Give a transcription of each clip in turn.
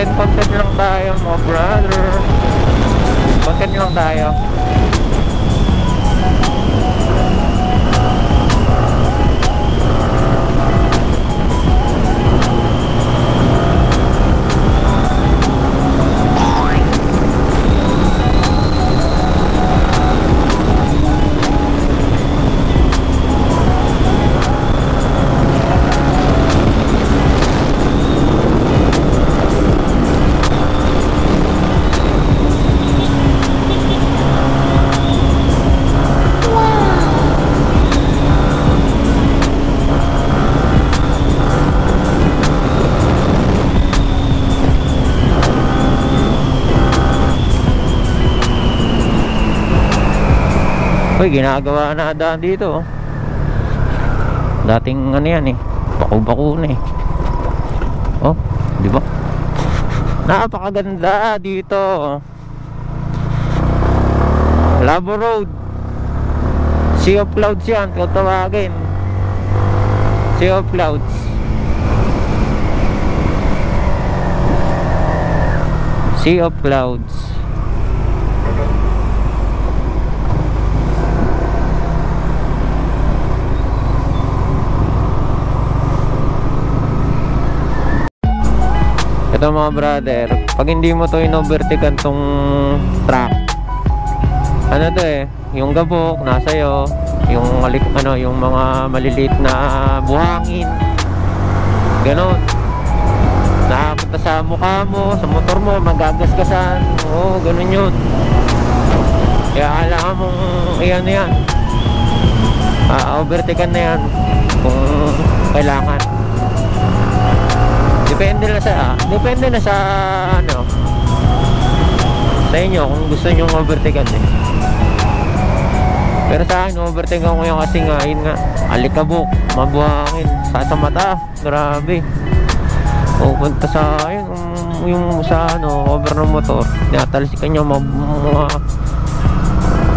content lang tayo mga brother. Content lang tayo. Uy, ginagawa na daan dito. Dating ano yan eh, bako-bako na eh. Oh, di ba? Napakaganda dito. Labo Road. Sea of Clouds yan, kung tawagin. Sea of Clouds. Sea of Clouds. Ito mga brother, pag hindi mo to inovertigan tong track, ano to eh, yung gabok nasa'yo, yung yung mga maliliit na buhangin, ganon, nakapunta sa mukha mo, sa motor mo, magagasgasan. Oo, ganon yun. Kaya kailangan mong iyan na yan, overtigan na yan kung kailangan. Depende na sa ano, sa inyo kung gusto nyo overtaken eh. Pero sa akin, overtaken ko yung kasi nga, yun nga, alikabok, mabuhangin, sa mata, grabe. Pupunta sa, yung sa ano, over ng motor, natalsikan nyo mga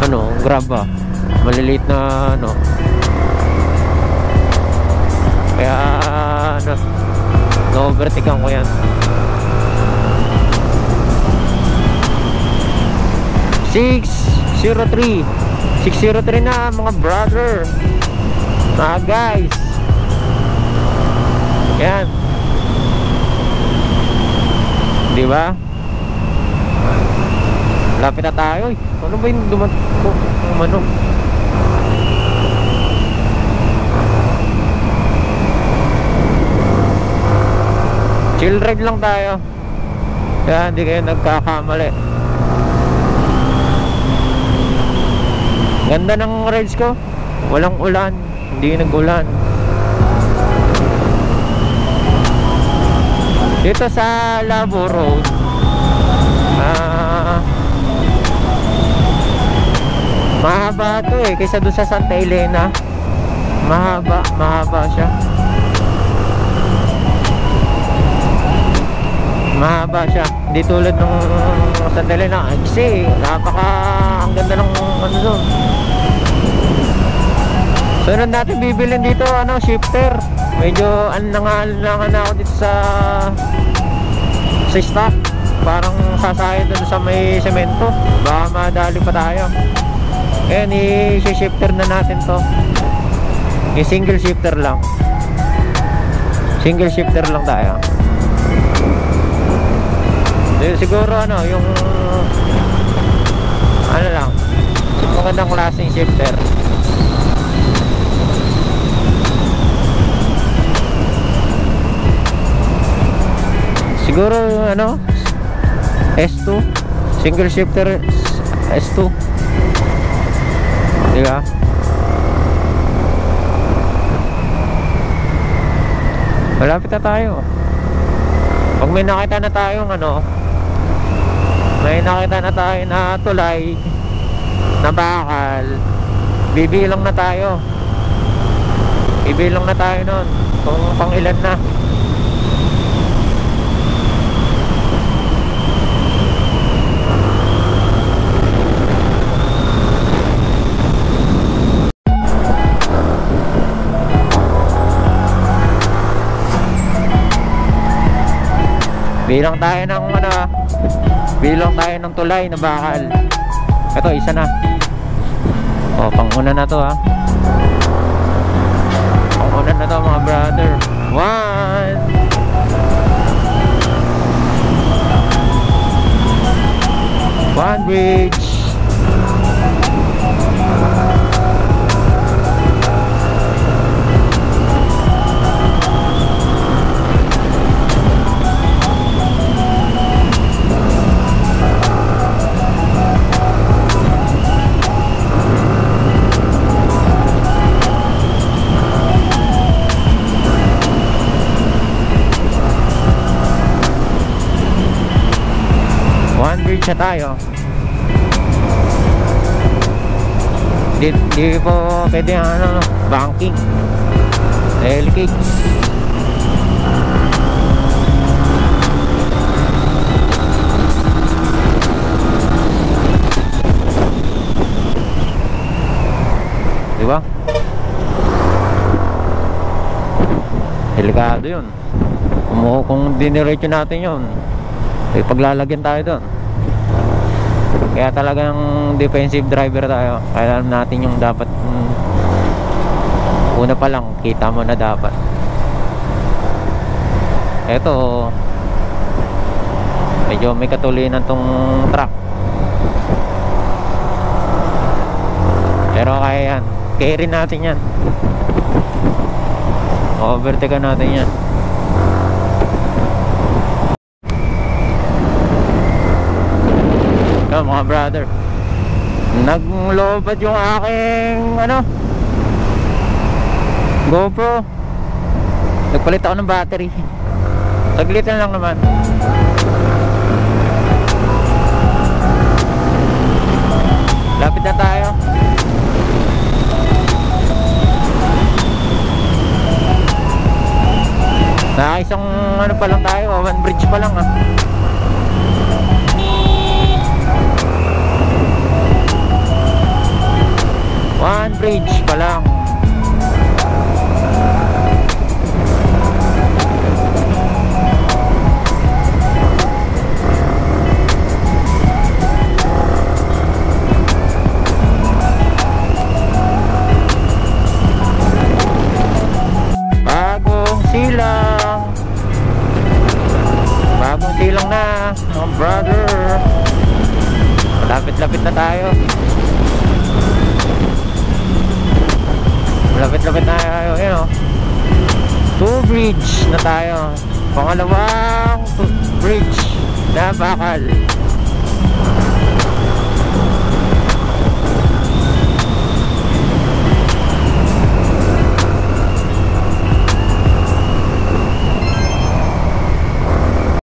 ano, grab ba, maliliit na ano. Kaya ano, na-overtaken ko yan. 603 na mga brother, mga guys. Yan, di ba? Lapit na tayo. Ano ba yung dumatok ng manok? Chill ride lang tayo, kaya hindi kayo nagkakamali. Ganda ng rides ko, walang ulan, hindi nag-ulan. Dito sa Labo Road, mahaba to eh, kaysa doon sa Santa Elena. Mahaba siya. Mahaba siya, hindi tulad ng Santa Elena kasi ang ganda ng ano doon. Sunod natin bibilin dito ano, shifter. Medyo nangalangan na ako dito sa stock. Parang sasaya doon sa may semento, baka madali pa tayo. Ayan, i-shifter na natin to. Single shifter lang tayo. Siguro ano, yung ano lang, magandang klaseng shifter. Siguro ano, S2, single shifter S2, diba? Malapit na tayo. Pag may nakita na tayong ano, may nakita na tayo na tulay na bakal, bibilang na tayo. Ibilang na tayo nun kung pang ilan na. Bilang tayo ng ano, bilang tayo ng tulay na bakal. Ito, isa na. O, pang-una na to ha. Pang-una na to mga brother. 1 bridge. Bridge na tayo. Di po pwede ano, banking. Helicates. Diba? Delikado yun. Kung diniretso natin yun, paglalagyan tayo doon. Kaya talagang defensive driver tayo. Kaya alam natin yung dapat una pa lang kita mo na dapat. Eto, medyo may katulinan tong truck, pero kaya yan, carry natin yan, overtaken natin yan. Mga brother, naglobat yung aking ano, GoPro. Nagpalit ako ng battery. Saglit na lang naman. Lapit na tayo. Isang ano pa lang tayo, 1 bridge pa lang ah. One bridge pa lang. Bagong silang. Bagong silang na, mga brother. Lapit-lapit na tayo. Lapit-lapit na tayo, yun o. 2 bridge na tayo. Pangalawang bridge na bakal.